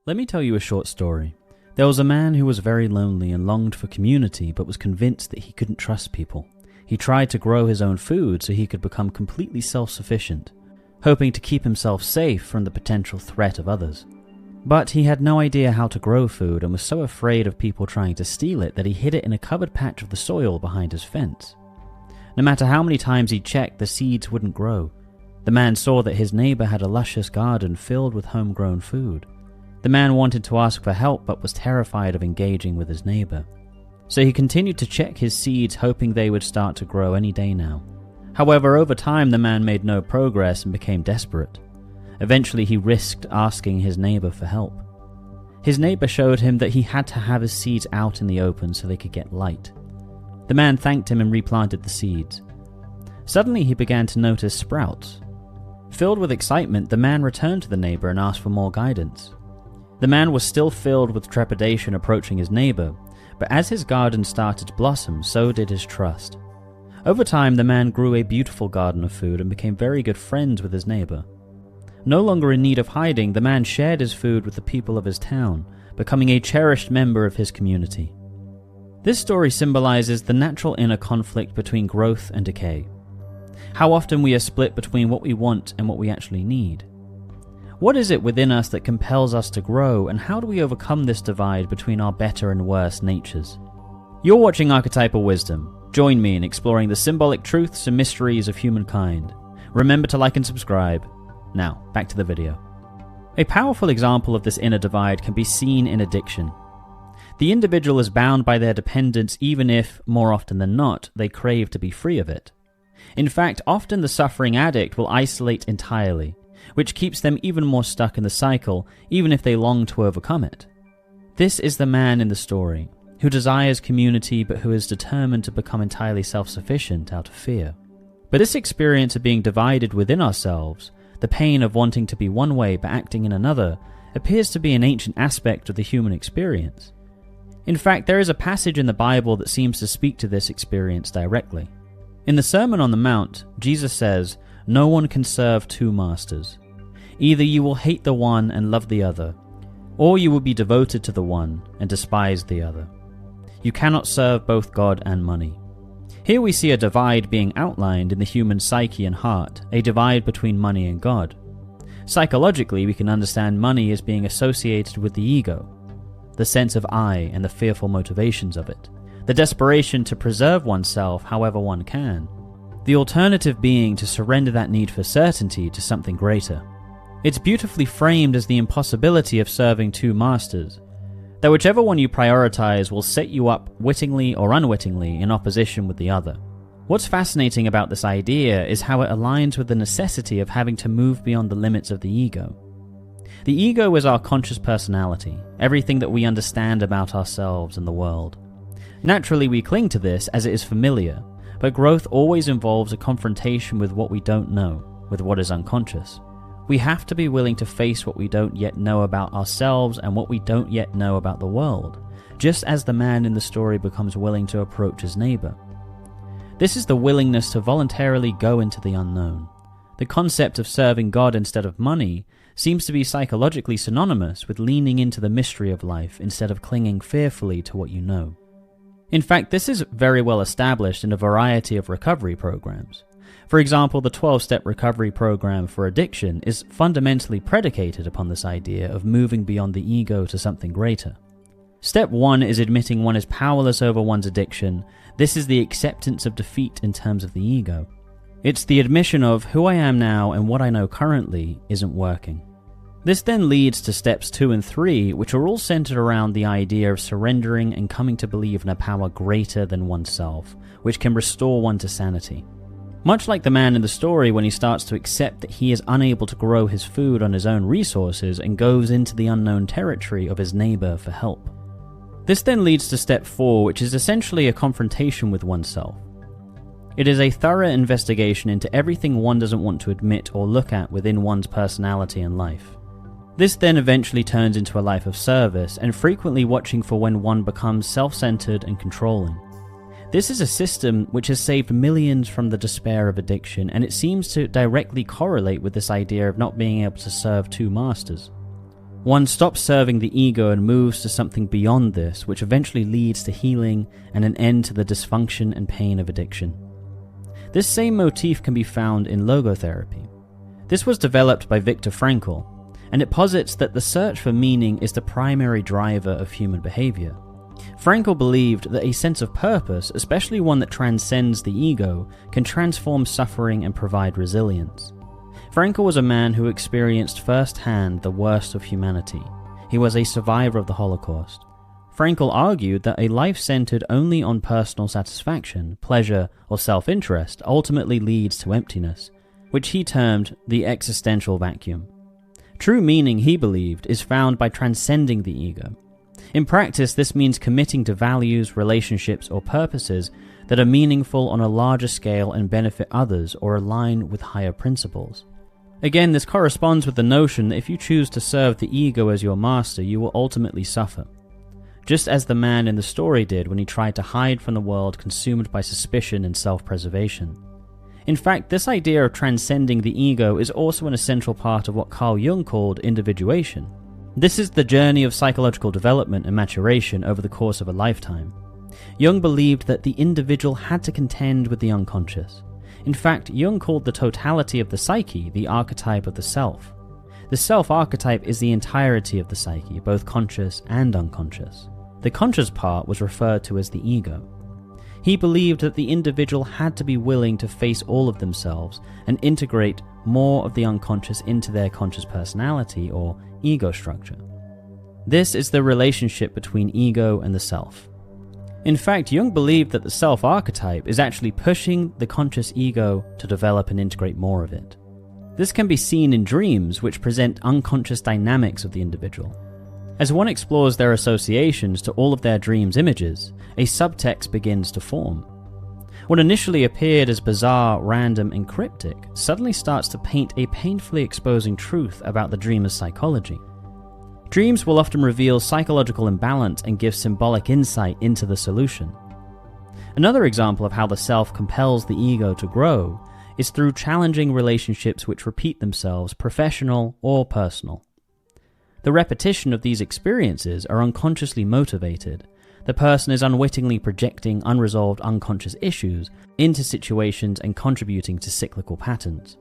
Let me tell you a short story. There was a man who was very lonely and longed for community, but was convinced that he couldn't trust people. He tried to grow his own food so he could become completely self-sufficient, hoping to keep himself safe from the potential threat of others. But he had no idea how to grow food and was so afraid of people trying to steal it that he hid it in a covered patch of the soil behind his fence. No matter how many times he checked, the seeds wouldn't grow. The man saw that his neighbor had a luscious garden filled with homegrown food. The man wanted to ask for help but was terrified of engaging with his neighbor. So he continued to check his seeds, hoping they would start to grow any day now. However, over time the man made no progress and became desperate. Eventually he risked asking his neighbor for help. His neighbor showed him that he had to have his seeds out in the open so they could get light. The man thanked him and replanted the seeds. Suddenly he began to notice sprouts. Filled with excitement, the man returned to the neighbor and asked for more guidance. The man was still filled with trepidation approaching his neighbor, but as his garden started to blossom, so did his trust. Over time, the man grew a beautiful garden of food and became very good friends with his neighbor. No longer in need of hiding, the man shared his food with the people of his town, becoming a cherished member of his community. This story symbolizes the natural inner conflict between growth and decay. How often we are split between what we want and what we actually need. What is it within us that compels us to grow, and how do we overcome this divide between our better and worse natures? You're watching Archetypal Wisdom. Join me in exploring the symbolic truths and mysteries of humankind. Remember to like and subscribe. Now, back to the video. A powerful example of this inner divide can be seen in addiction. The individual is bound by their dependence even if, more often than not, they crave to be free of it. In fact, often the suffering addict will isolate entirely, which keeps them even more stuck in the cycle, even if they long to overcome it. This is the man in the story, who desires community but who is determined to become entirely self-sufficient out of fear. But this experience of being divided within ourselves, the pain of wanting to be one way but acting in another, appears to be an ancient aspect of the human experience. In fact, there is a passage in the Bible that seems to speak to this experience directly. In the Sermon on the Mount, Jesus says, "No one can serve two masters. Either you will hate the one and love the other, or you will be devoted to the one and despise the other. You cannot serve both God and money." Here we see a divide being outlined in the human psyche and heart, a divide between money and God. Psychologically, we can understand money as being associated with the ego, the sense of I and the fearful motivations of it, the desperation to preserve oneself however one can, the alternative being to surrender that need for certainty to something greater. It's beautifully framed as the impossibility of serving two masters, that whichever one you prioritize will set you up wittingly or unwittingly in opposition with the other. What's fascinating about this idea is how it aligns with the necessity of having to move beyond the limits of the ego. The ego is our conscious personality, everything that we understand about ourselves and the world. Naturally, we cling to this as it is familiar, but growth always involves a confrontation with what we don't know, with what is unconscious. We have to be willing to face what we don't yet know about ourselves and what we don't yet know about the world, just as the man in the story becomes willing to approach his neighbor. This is the willingness to voluntarily go into the unknown. The concept of serving God instead of money seems to be psychologically synonymous with leaning into the mystery of life instead of clinging fearfully to what you know. In fact, this is very well established in a variety of recovery programs. For example, the 12-step recovery program for addiction is fundamentally predicated upon this idea of moving beyond the ego to something greater. Step 1 is admitting one is powerless over one's addiction. This is the acceptance of defeat in terms of the ego. It's the admission of who I am now and what I know currently isn't working. This then leads to steps 2 and 3, which are all centered around the idea of surrendering and coming to believe in a power greater than oneself, which can restore one to sanity. Much like the man in the story when he starts to accept that he is unable to grow his food on his own resources and goes into the unknown territory of his neighbor for help. This then leads to step 4, which is essentially a confrontation with oneself. It is a thorough investigation into everything one doesn't want to admit or look at within one's personality and life. This then eventually turns into a life of service and frequently watching for when one becomes self-centered and controlling. This is a system which has saved millions from the despair of addiction, and it seems to directly correlate with this idea of not being able to serve two masters. One stops serving the ego and moves to something beyond this, which eventually leads to healing and an end to the dysfunction and pain of addiction. This same motif can be found in logotherapy. This was developed by Viktor Frankl, and it posits that the search for meaning is the primary driver of human behavior. Frankl believed that a sense of purpose, especially one that transcends the ego, can transform suffering and provide resilience. Frankl was a man who experienced firsthand the worst of humanity. He was a survivor of the Holocaust. Frankl argued that a life centered only on personal satisfaction, pleasure, or self-interest ultimately leads to emptiness, which he termed the existential vacuum. True meaning, he believed, is found by transcending the ego. In practice, this means committing to values, relationships, or purposes that are meaningful on a larger scale and benefit others or align with higher principles. Again, this corresponds with the notion that if you choose to serve the ego as your master, you will ultimately suffer. Just as the man in the story did when he tried to hide from the world consumed by suspicion and self-preservation. In fact, this idea of transcending the ego is also an essential part of what Carl Jung called individuation. This is the journey of psychological development and maturation over the course of a lifetime. Jung believed that the individual had to contend with the unconscious. In fact, Jung called the totality of the psyche the archetype of the self. The self archetype is the entirety of the psyche, both conscious and unconscious. The conscious part was referred to as the ego. He believed that the individual had to be willing to face all of themselves and integrate more of the unconscious into their conscious personality or ego structure. This is the relationship between ego and the self. In fact, Jung believed that the self archetype is actually pushing the conscious ego to develop and integrate more of it. This can be seen in dreams, which present unconscious dynamics of the individual. As one explores their associations to all of their dreams' images, a subtext begins to form. What initially appeared as bizarre, random, and cryptic suddenly starts to paint a painfully exposing truth about the dreamer's psychology. Dreams will often reveal psychological imbalance and give symbolic insight into the solution. Another example of how the self compels the ego to grow is through challenging relationships which repeat themselves, professional or personal. The repetition of these experiences are unconsciously motivated. The person is unwittingly projecting unresolved unconscious issues into situations and contributing to cyclical patterns.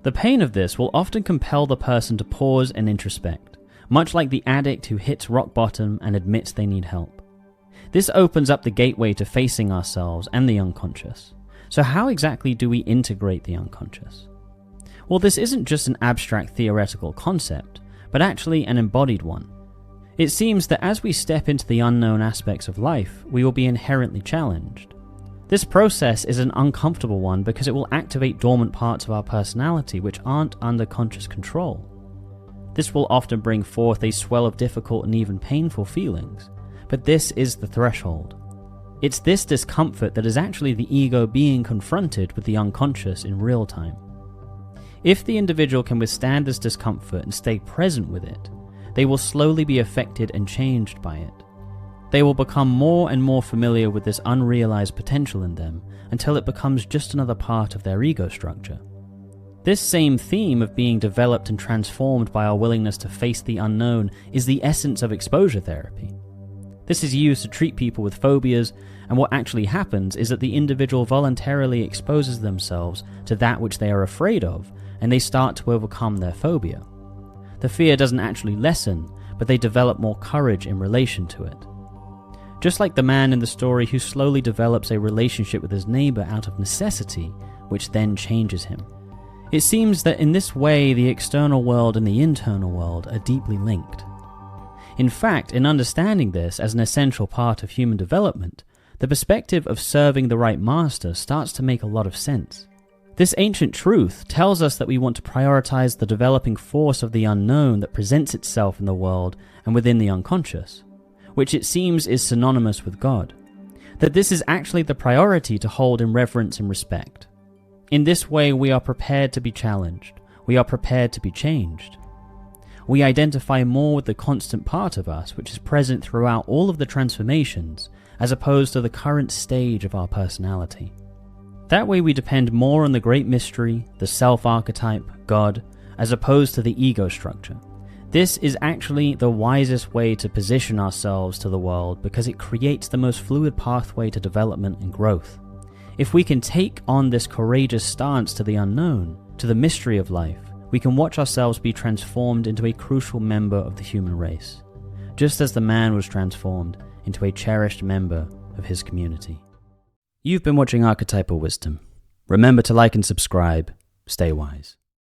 The pain of this will often compel the person to pause and introspect, much like the addict who hits rock bottom and admits they need help. This opens up the gateway to facing ourselves and the unconscious. So how exactly do we integrate the unconscious? Well, this isn't just an abstract theoretical concept, but actually an embodied one. It seems that as we step into the unknown aspects of life, we will be inherently challenged. This process is an uncomfortable one because it will activate dormant parts of our personality which aren't under conscious control. This will often bring forth a swell of difficult and even painful feelings, but this is the threshold. It's this discomfort that is actually the ego being confronted with the unconscious in real time. If the individual can withstand this discomfort and stay present with it, they will slowly be affected and changed by it. They will become more and more familiar with this unrealized potential in them until it becomes just another part of their ego structure. This same theme of being developed and transformed by our willingness to face the unknown is the essence of exposure therapy. This is used to treat people with phobias, and what actually happens is that the individual voluntarily exposes themselves to that which they are afraid of, and they start to overcome their phobia. The fear doesn't actually lessen, but they develop more courage in relation to it. Just like the man in the story who slowly develops a relationship with his neighbor out of necessity, which then changes him. It seems that in this way the external world and the internal world are deeply linked. In fact, in understanding this as an essential part of human development, the perspective of serving the right master starts to make a lot of sense. This ancient truth tells us that we want to prioritize the developing force of the unknown that presents itself in the world and within the unconscious, which it seems is synonymous with God. That this is actually the priority to hold in reverence and respect. In this way, we are prepared to be challenged. We are prepared to be changed. We identify more with the constant part of us which is present throughout all of the transformations, as opposed to the current stage of our personality. That way we depend more on the great mystery, the self-archetype, God, as opposed to the ego structure. This is actually the wisest way to position ourselves to the world because it creates the most fluid pathway to development and growth. If we can take on this courageous stance to the unknown, to the mystery of life, we can watch ourselves be transformed into a crucial member of the human race, just as the man was transformed into a cherished member of his community. You've been watching Archetypal Wisdom. Remember to like and subscribe. Stay wise.